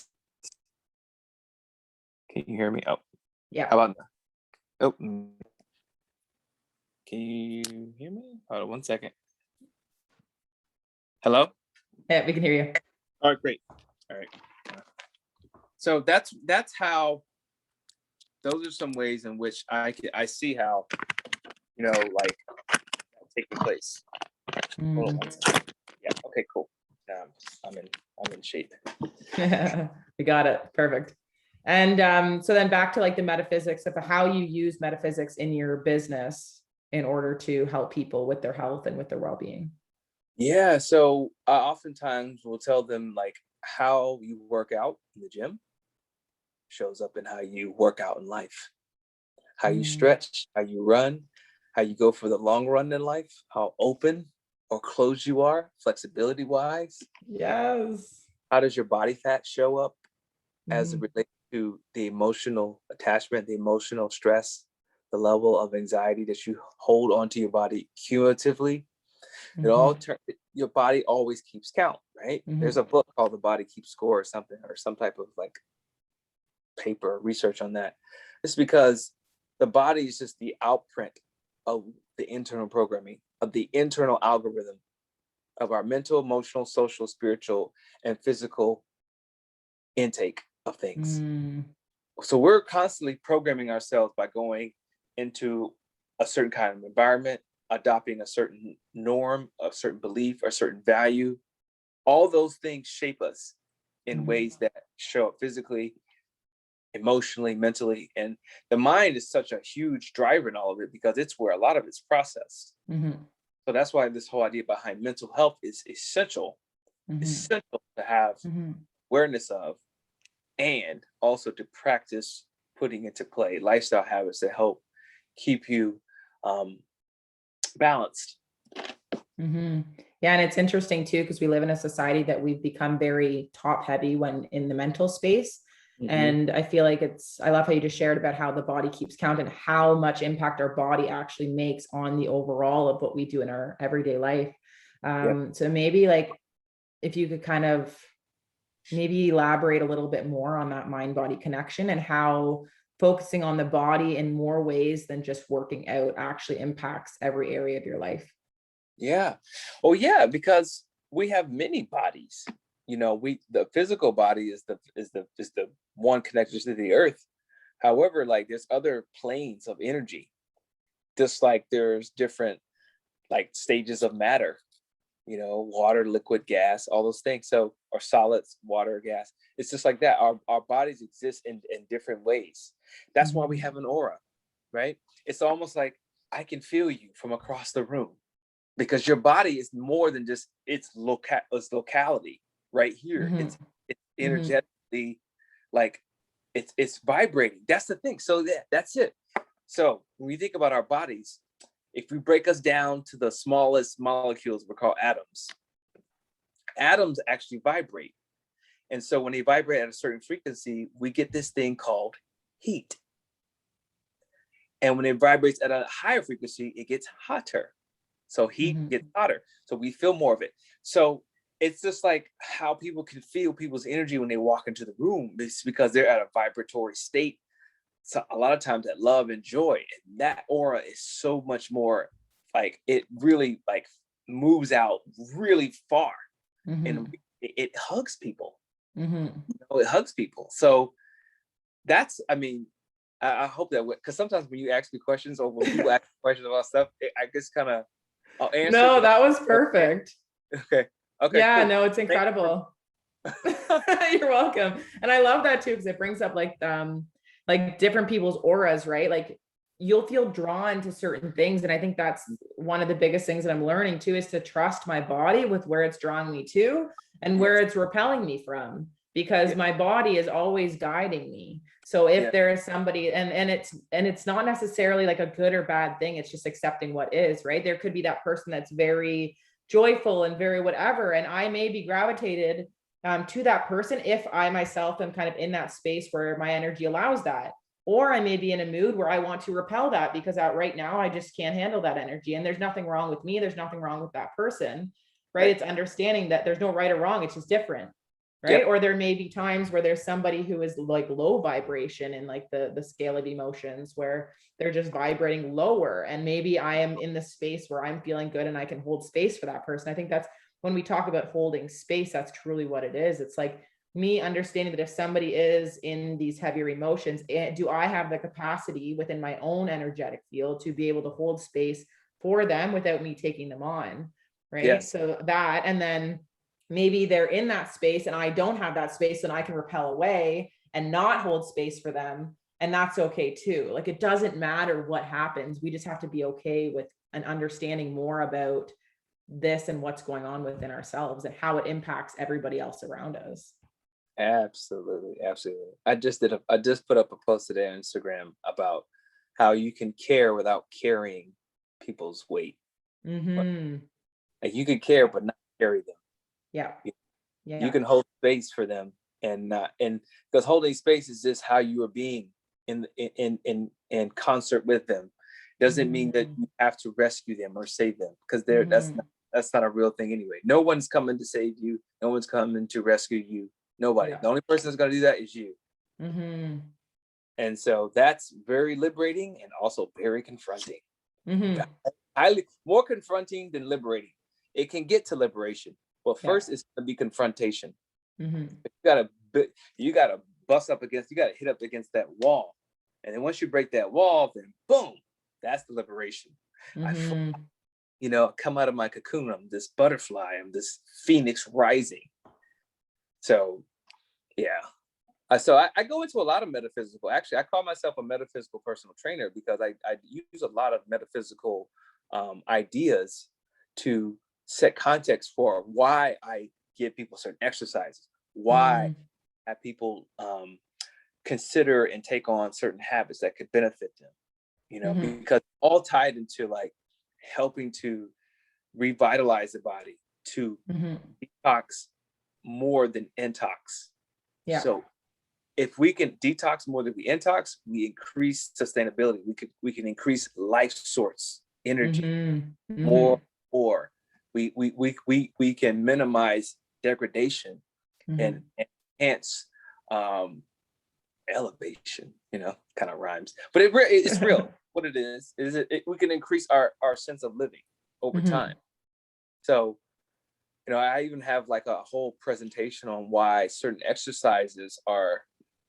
Can you hear me? Oh, yeah. How about, Can you hear me? Hold on 1 second. Hello? Yeah, we can hear you. All right, great. All right. So that's how, those are some ways in which I see how, like, that's taking place. Hold on 1 second. Yeah, okay, cool. I'm in shape. We got it. Perfect. And so then back to like the metaphysics of how you use metaphysics in your business in order to help people with their health and with their well-being. Yeah, so I oftentimes will tell them like how you work out in the gym shows up in how you work out in life, how you stretch, how you run, how you go for the long run in life, how open or closed you are, flexibility wise. Yes. How does your body fat show up as it relates to the emotional attachment, the emotional stress, the level of anxiety that you hold onto your body cumulatively? It all your body always keeps count, right? There's a book called The Body Keeps Score or something, or some type of like paper or research on that. It's because the body is just the outprint of the internal programming, of the internal algorithm of our mental, emotional, social, spiritual, and physical intake of things. So we're constantly programming ourselves by going into a certain kind of environment, adopting a certain norm, a certain belief, a certain value. All those things shape us in ways that show up physically, emotionally, mentally. And the mind is such a huge driver in all of it because it's where a lot of it's processed. So that's why this whole idea behind mental health is essential to have awareness of, and also to practice putting into play lifestyle habits that help keep you balanced. Yeah, and it's interesting too, because we live in a society that we've become very top heavy when in the mental space. And I feel like I love how you just shared about how the body keeps count and how much impact our body actually makes on the overall of what we do in our everyday life. So maybe like, if you could kind of maybe elaborate a little bit more on that mind-body connection and how focusing on the body in more ways than just working out actually impacts every area of your life. Yeah. Oh yeah, because we have many bodies. The physical body is the one connected to the earth. However, like there's other planes of energy. Just like there's different like stages of matter, water, liquid, gas, all those things. So, or solids, water, gas. It's just like that. Our bodies exist in different ways. That's why we have an aura, right? It's almost like I can feel you from across the room, because your body is more than just its locality right here. It's energetically, like it's vibrating. That's the thing. So that's it. So when we think about our bodies, if we break us down to the smallest molecules, we're called atoms. Atoms actually vibrate. And so when they vibrate at a certain frequency, we get this thing called heat. And when it vibrates at a higher frequency, it gets hotter. So heat gets hotter. So we feel more of it. So it's just like how people can feel people's energy when they walk into the room. It's because they're at a vibratory state. So a lot of times that love and joy, and that aura is so much more like, it really like moves out really far, and it hugs people. It hugs people. So that's, I hope that, because sometimes when you ask me questions, or when people ask questions about stuff, I just kind of, I'll answer. No, that was perfect. Okay. Yeah, cool. no, it's incredible. You're welcome. And I love that too, because it brings up like different people's auras, right? Like you'll feel drawn to certain things. And I think that's one of the biggest things that I'm learning too, is to trust my body with where it's drawing me to and where it's repelling me from, because my body is always guiding me. So if there is somebody, and it's not necessarily like a good or bad thing, it's just accepting what is, right? There could be that person that's very joyful and very whatever, and I may be gravitated to that person if I myself am kind of in that space where my energy allows that. Or I may be in a mood where I want to repel that because right now I just can't handle that energy. And there's nothing wrong with me. There's nothing wrong with that person, right? It's understanding that there's no right or wrong. It's just different. right? Or there may be times where there's somebody who is like low vibration in like the scale of emotions, where they're just vibrating lower. And maybe I am in the space where I'm feeling good and I can hold space for that person. I think that's when we talk about holding space, that's truly what it is. It's like me understanding that if somebody is in these heavier emotions, do I have the capacity within my own energetic field to be able to hold space for them without me taking them on, right? Yes. So that, and then maybe they're in that space and I don't have that space, and I can repel away and not hold space for them. And that's okay too. Like, it doesn't matter what happens. We just have to be okay with an understanding more about this and what's going on within ourselves and how it impacts everybody else around us. Absolutely. Absolutely. I just put up a post today on Instagram about how you can care without carrying people's weight. Mm-hmm. Like, you can care, but not carry them. Yeah. Yeah. You can hold space for them and not, and because holding space is just how you are being in concert with them. Doesn't mean that you have to rescue them or save them, because that's not a real thing anyway. No one's coming to save you. No one's coming to rescue you. Nobody. The only person that's going to do that is you. And so that's very liberating and also very confronting. Highly more confronting than liberating. It can get to liberation, but first it's going to be confrontation. You gotta bust up against. You gotta hit up against that wall, and then once you break that wall, then boom, that's the liberation. I come out of my cocoon. I'm this butterfly. I'm this phoenix rising. So, yeah. I go into a lot of metaphysical. Actually, I call myself a metaphysical personal trainer because I use a lot of metaphysical ideas to set context for why I give people certain exercises, why have people consider and take on certain habits that could benefit them, because all tied into like helping to revitalize the body, to detox more than intox. So if we can detox more than we intox, we increase sustainability. We can increase life source energy more. We can minimize degradation and enhance elevation. Kind of rhymes, but it's real. What it is we can increase our sense of living over time. So, I even have like a whole presentation on why certain exercises are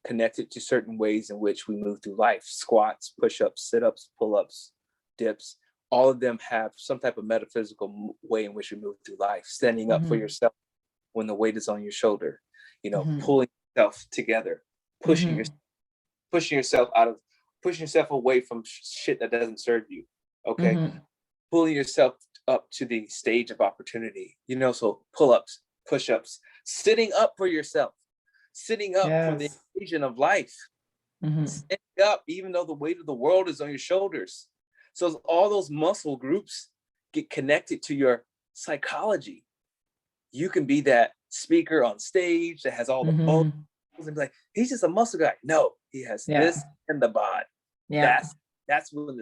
connected to certain ways in which we move through life. Squats, push-ups, sit-ups, pull-ups, dips, all of them have some type of metaphysical way in which we move through life. Standing up for yourself when the weight is on your shoulder, pulling yourself together, pushing yourself away from shit that doesn't serve you. Okay. Pulling yourself up to the stage of opportunity, so pull-ups, push-ups, sitting up for yourself, sitting up for the occasion of life, standing up even though the weight of the world is on your shoulders. So all those muscle groups get connected to your psychology. You can be that speaker on stage that has all the muscles and be like, he's just a muscle guy. No, he has this in the bod. That's when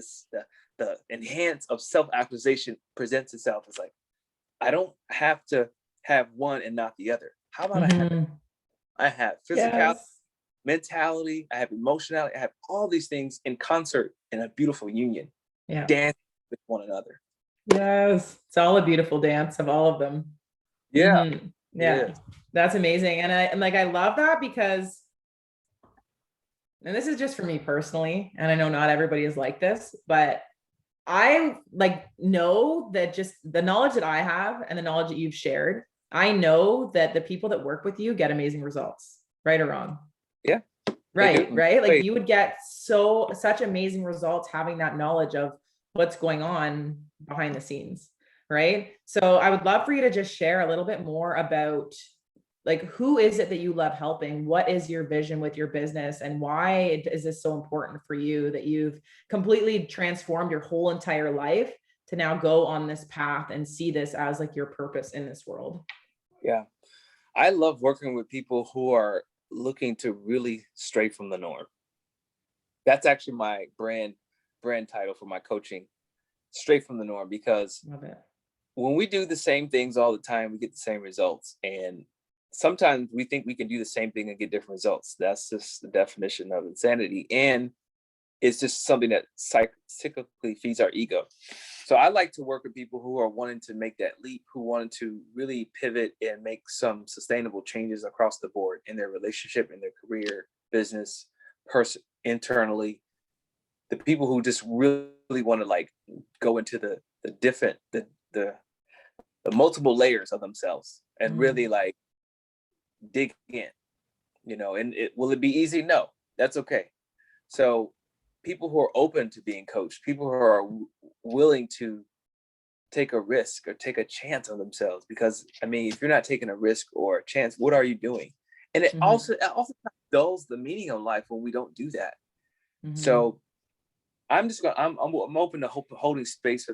the enhance of self-actualization presents itself. It's like, I don't have to have one and not the other. How about I have physicality, mentality, I have emotionality, I have all these things in concert in a beautiful union, dancing with one another. Yes, it's all a beautiful dance of all of them. That's amazing. And I love that because, and this is just for me personally, and I know not everybody is like this, but I know that just the knowledge that I have and the knowledge that you've shared, I know that the people that work with you get amazing results, right or wrong. Right. Like, you would get such amazing results having that knowledge of what's going on behind the scenes. Right. So I would love for you to just share a little bit more about, like, who is it that you love helping? What is your vision with your business? And why is this so important for you that you've completely transformed your whole entire life to now go on this path and see this as like your purpose in this world? Yeah. I love working with people who are looking to really stray from the norm. That's actually my brand title for my coaching, Stray from the Norm, because when we do the same things all the time, we get the same results. And sometimes we think we can do the same thing and get different results. That's just the definition of insanity. And it's just something that cyclically feeds our ego. So I like to work with people who are wanting to make that leap, who wanted to really pivot and make some sustainable changes across the board in their relationship, in their career, business, person, internally. The people who just really want to like go into the different, the multiple layers of themselves and really like dig in, and will it be easy? No, that's okay. So people who are open to being coached, people who are willing to take a risk or take a chance on themselves, because I mean, if you're not taking a risk or a chance, what are you doing? And it also dulls the meaning of life when we don't do that. So I'm open to holding space for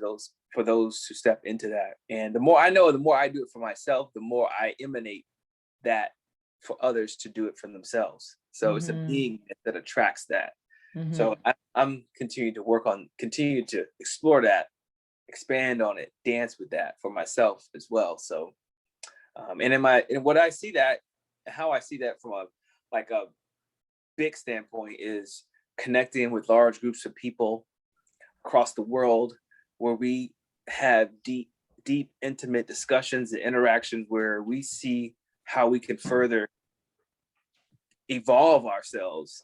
those who step into that. And the more I know, the more I do it for myself, the more I emanate that for others to do it for themselves. So it's a being that attracts that. So I'm continuing to explore that, expand on it, dance with that for myself as well. So, and what I see that, how I see that from a big standpoint is connecting with large groups of people across the world, where we have deep, intimate discussions and interactions where we see how we can further evolve ourselves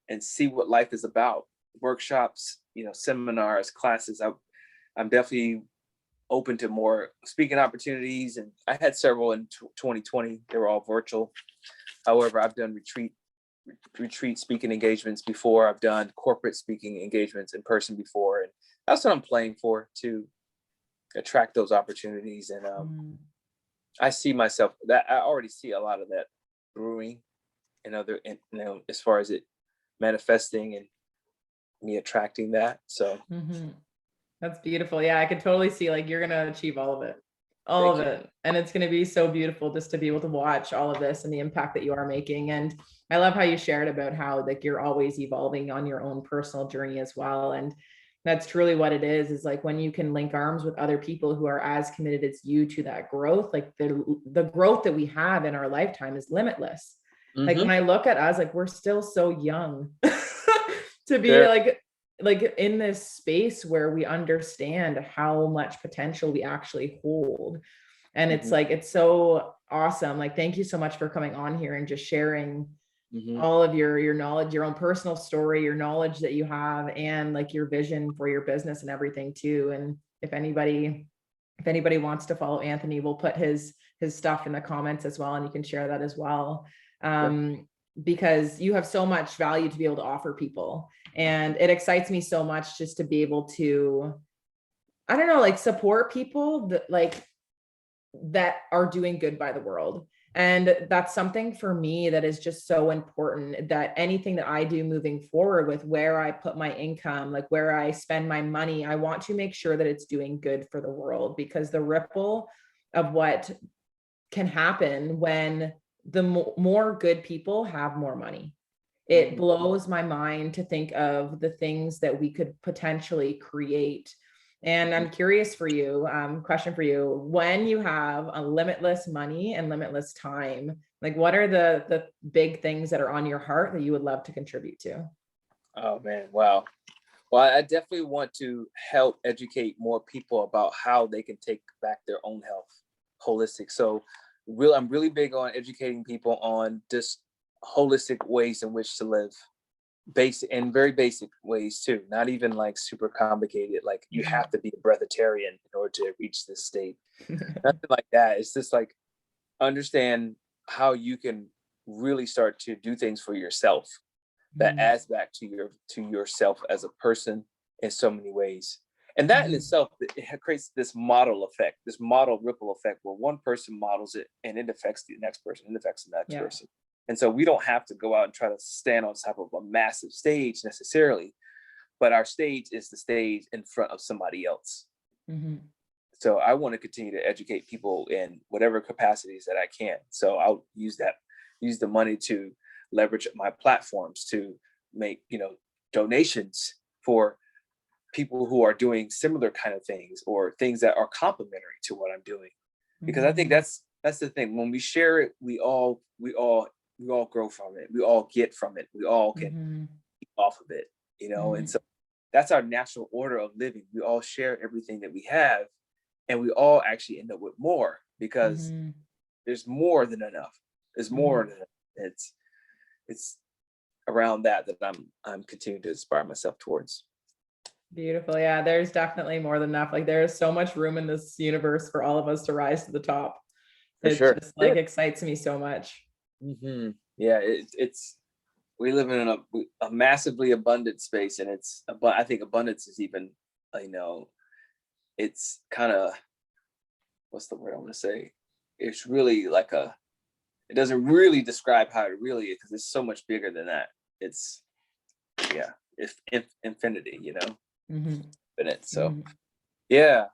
and see what life is about. Workshops, seminars, classes. I'm definitely open to more speaking opportunities, and I had several in 2020. They were all virtual. However, I've done retreat speaking engagements before. I've done corporate speaking engagements in person before, and that's what I'm playing for, to attract those opportunities. And I see myself that I already see a lot of that brewing and as far as it manifesting and me attracting that. So that's beautiful. Yeah, I could totally see like you're gonna achieve all of it. All of it. And it's going to be so beautiful just to be able to watch all of this and the impact that you are making. And I love how you shared about how like you're always evolving on your own personal journey as well. And that's truly what it is like when you can link arms with other people who are as committed as you to that growth, like the growth that we have in our lifetime is limitless. Like when I look at us, like we're still so young to be like in this space where we understand how much potential we actually hold. And it's like, it's so awesome. Like, thank you so much for coming on here and just sharing all of your knowledge, your own personal story, your knowledge that you have, and like your vision for your business and everything too. And if anybody wants to follow Anthony, we'll put his stuff in the comments as well. And you can share that as well. Because you have so much value to be able to offer people. And it excites me so much just to be able to, I don't know, like support people that are doing good by the world. And that's something for me that is just so important, that anything that I do moving forward with where I put my income, like where I spend my money, I want to make sure that it's doing good for the world, because the ripple of what can happen when the more good people have more money. It blows my mind to think of the things that we could potentially create. And I'm curious for you, question for you, when you have a limitless money and limitless time, like what are the big things that are on your heart that you would love to contribute to? Oh man, wow. Well, I definitely want to help educate more people about how they can take back their own health, holistic. So I'm really big on educating people on just holistic ways in which to live, very basic ways too, not even like super complicated, like you have to be a breatharian in order to reach this state. Nothing like that. It's just like understand how you can really start to do things for yourself that adds back to yourself as a person in so many ways. And that in itself, it creates this model effect, this model ripple effect, where one person models it and it affects the next person, and affects the next person. And so we don't have to go out and try to stand on top of a massive stage necessarily, but our stage is the stage in front of somebody else. So I want to continue to educate people in whatever capacities that I can. So I'll use the money to leverage my platforms to make, donations for people who are doing similar kind of things, or things that are complementary to what I'm doing. Because I think that's that's the thing. When we share it, we all grow from it. We all get from it. We all can eat off of it, you know. And so that's our natural order of living. We all share everything that we have, and we all actually end up with more because there's more than enough. There's more than enough. It's around that I'm continuing to inspire myself towards. Beautiful. Yeah, there's definitely more than enough. Like there's so much room in this universe for all of us to rise to the top. For It sure. just like excites me so much. Yeah, it's we live in a massively abundant space, and I think abundance is even, you know, it's kind of, what's the word I want to say? It's really like it doesn't really describe how it really is, because it's so much bigger than that. It's infinity, you know. Infinite. So yeah.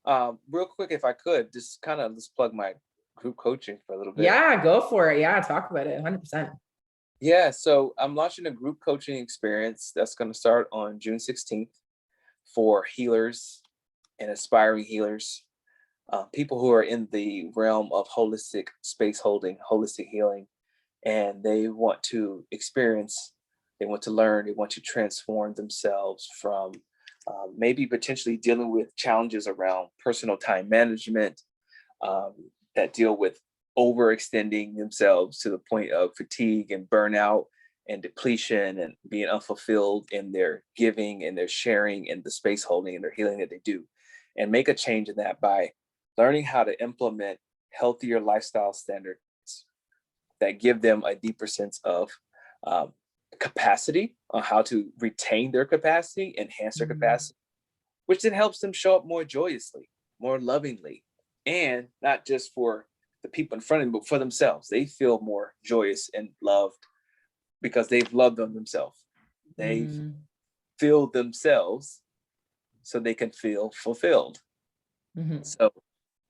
Real quick, if I could just kind of just plug my group coaching for a little bit. Yeah, go for it. Yeah, talk about it. 100%. Yeah, so I'm launching a group coaching experience that's going to start on June 16th for healers and aspiring healers, people who are in the realm of holistic space holding, holistic healing, and they want to experience, they want to learn, they want to transform themselves from maybe potentially dealing with challenges around personal time management, that deal with overextending themselves to the point of fatigue and burnout and depletion and being unfulfilled in their giving and their sharing and the space holding and their healing that they do, and make a change in that by learning how to implement healthier lifestyle standards that give them a deeper sense of capacity, on how to retain their capacity, enhance their capacity, which then helps them show up more joyously, more lovingly, and not just for the people in front of them, but for themselves. They feel more joyous and loved because they've loved them themselves. They've filled themselves so they can feel fulfilled. So,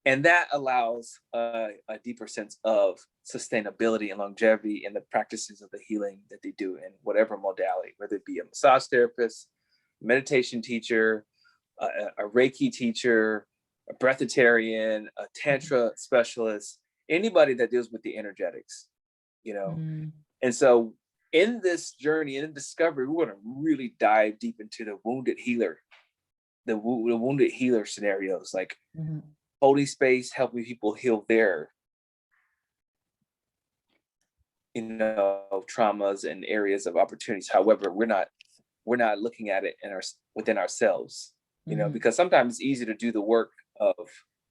and that allows a deeper sense of sustainability and longevity in the practices of the healing that they do in whatever modality, whether it be a massage therapist, meditation teacher, a Reiki teacher, a breatharian, a Tantra specialist, anybody that deals with the energetics, you know. And so in this journey and in discovery, we're going to really dive deep into the wounded healer, the wounded healer scenarios, like holding space, helping people heal their, you know, traumas and areas of opportunities. However, we're not looking at it within ourselves, you know, because sometimes it's easy to do the work of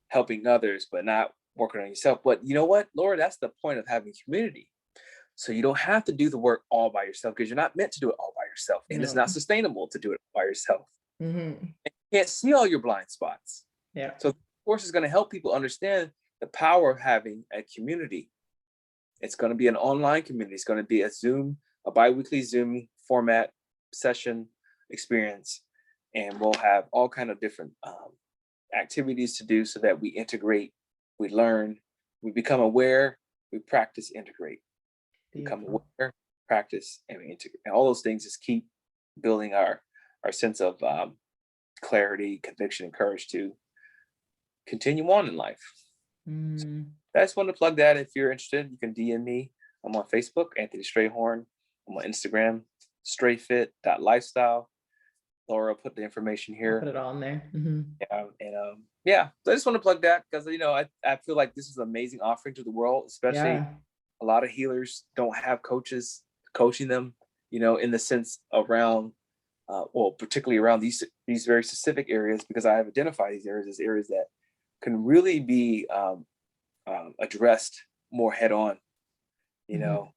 helping others, but not working on yourself. But you know what, Laura, that's the point of having community. So you don't have to do the work all by yourself, because you're not meant to do it all by yourself. And it's not sustainable to do it by yourself. And you can't see all your blind spots. Yeah. So the course is going to help people understand the power of having a community. It's going to be an online community. It's going to be a bi-weekly Zoom format session experience. And we'll have all kind of different activities to do so that we integrate, we learn, we become aware, we practice, integrate. Become aware, practice, and we integrate. And all those things just keep building our sense of clarity, conviction, and courage to continue on in life. So I just want to plug that. If you're interested, you can DM me. I'm on Facebook, Anthony Strayhorn. I'm on Instagram, StrayFIT.lifestyle. Laura put the information here. I'll put it all in there. Yeah, and yeah, so I just want to plug that because, you know, I feel like this is an amazing offering to the world, especially a lot of healers don't have coaches coaching them, you know, in the sense around, well, particularly around these very specific areas, because I have identified these areas as areas that can really be addressed more head on, you know.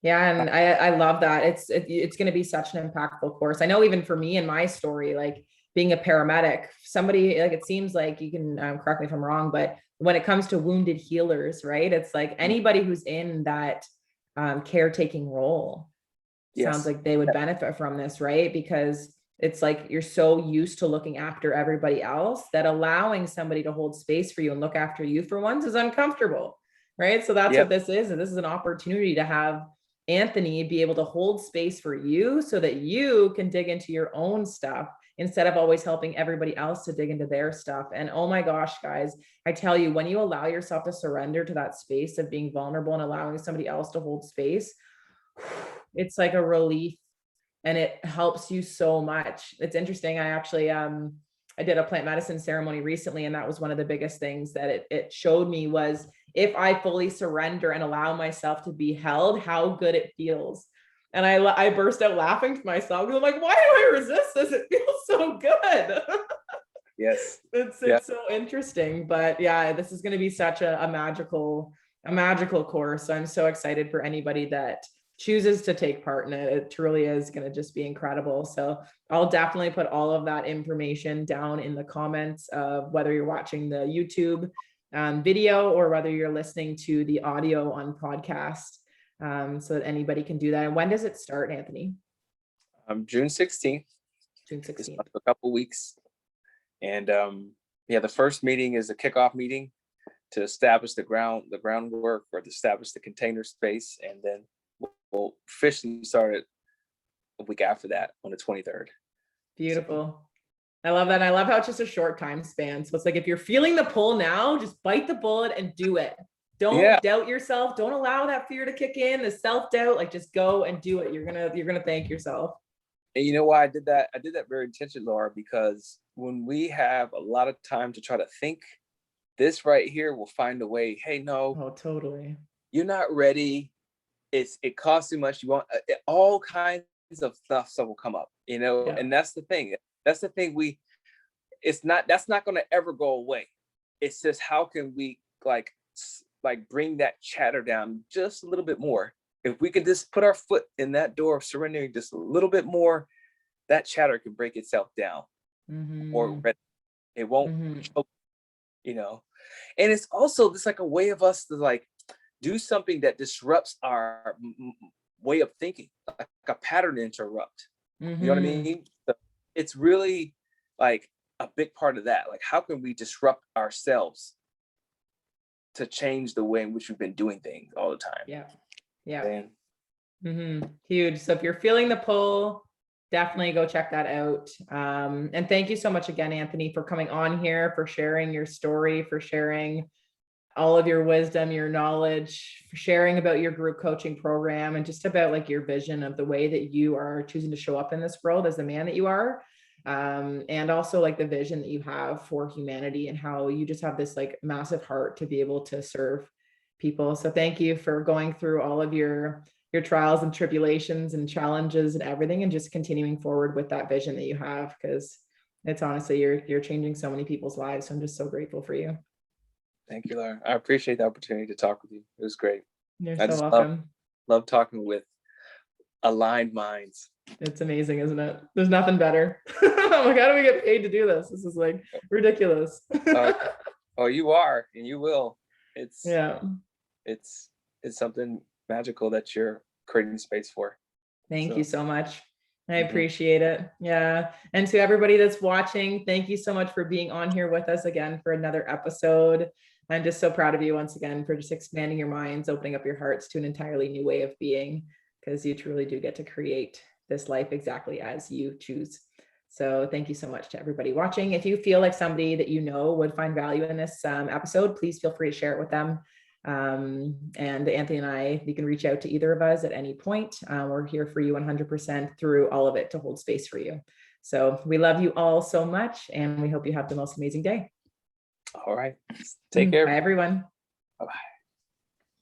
Yeah, and I love that. It's going to be such an impactful course. I know even for me and my story, like being a paramedic, somebody, like, it seems like, you can correct me if I'm wrong, but when it comes to wounded healers, right? It's like anybody who's in that caretaking role, sounds like they would benefit from this, right? Because it's like you're so used to looking after everybody else that allowing somebody to hold space for you and look after you for once is uncomfortable, right? So that's what this is. And this is an opportunity to have Anthony be able to hold space for you so that you can dig into your own stuff instead of always helping everybody else to dig into their stuff. And oh my gosh, guys, I tell you, when you allow yourself to surrender to that space of being vulnerable and allowing somebody else to hold space, it's like a relief, and it helps you so much. It's interesting. I actually, I did a plant medicine ceremony recently, and that was one of the biggest things that it showed me was, if I fully surrender and allow myself to be held, how good it feels. And I burst out laughing to myself because I'm like, why do I resist this? It feels so good. Yes. It's so interesting. But yeah, this is going to be such a magical course. I'm so excited for anybody that chooses to take part in it. It truly is going to just be incredible. So I'll definitely put all of that information down in the comments of whether you're watching the YouTube video or whether you're listening to the audio on podcast, so that anybody can do that. And when does it start, Anthony? June 16th. June 16th. A couple weeks. And the first meeting is a kickoff meeting to establish the groundwork, or to establish the container space. And then we'll officially start it a week after that on the 23rd. Beautiful. I love that. I love how it's just a short time span. So it's like, if you're feeling the pull now, just bite the bullet and do it. Don't doubt yourself. Don't allow that fear to kick in, the self-doubt. Like, just go and do it. You're gonna thank yourself. And you know why I did that? I did that very intentionally, Laura, because when we have a lot of time to try to think, this right here will find a way. Hey, no. Oh, totally. You're not ready. It costs too much. You want all kinds of stuff will come up, and that's the thing. That's the thing. That's not going to ever go away. It's just, how can we like bring that chatter down just a little bit more? If we can just put our foot in that door of surrendering just a little bit more, that chatter can break itself down, or it won't choke, And it's also just like a way of us to like do something that disrupts our way of thinking, like a pattern interrupt. You know what I mean? So it's really like a big part of that. Like, how can we disrupt ourselves to change the way in which we've been doing things all the time? Yeah. Huge. So if you're feeling the pull, definitely go check that out. And thank you so much again, Anthony, for coming on here, for sharing your story, for sharing all of your wisdom, your knowledge, for sharing about your group coaching program, and just about like your vision of the way that you are choosing to show up in this world as the man that you are. And also like the vision that you have for humanity, and how you just have this like massive heart to be able to serve people. So thank you for going through all of your trials and tribulations and challenges and everything, and just continuing forward with that vision that you have, because it's honestly, you're changing so many people's lives. So I'm just so grateful for you. Thank you, Laura. I appreciate the opportunity to talk with you. It was great. You're so welcome. Love talking with aligned minds. It's amazing, isn't it? There's nothing better. I'm like, how do we get paid to do this? This is like ridiculous. You are, and you will. It's something magical that you're creating space for. Thank you so much. I appreciate it. Yeah. And to everybody that's watching, thank you so much for being on here with us again for another episode. I'm just so proud of you once again for just expanding your minds, opening up your hearts to an entirely new way of being, because you truly do get to create this life exactly as you choose. So thank you so much to everybody watching. If you feel like somebody that you know would find value in this episode, please feel free to share it with them. And Anthony and I, you can reach out to either of us at any point. We're here for you 100% through all of it to hold space for you. So we love you all so much, and we hope you have the most amazing day. All right. Take care. Bye, everyone. Bye-bye.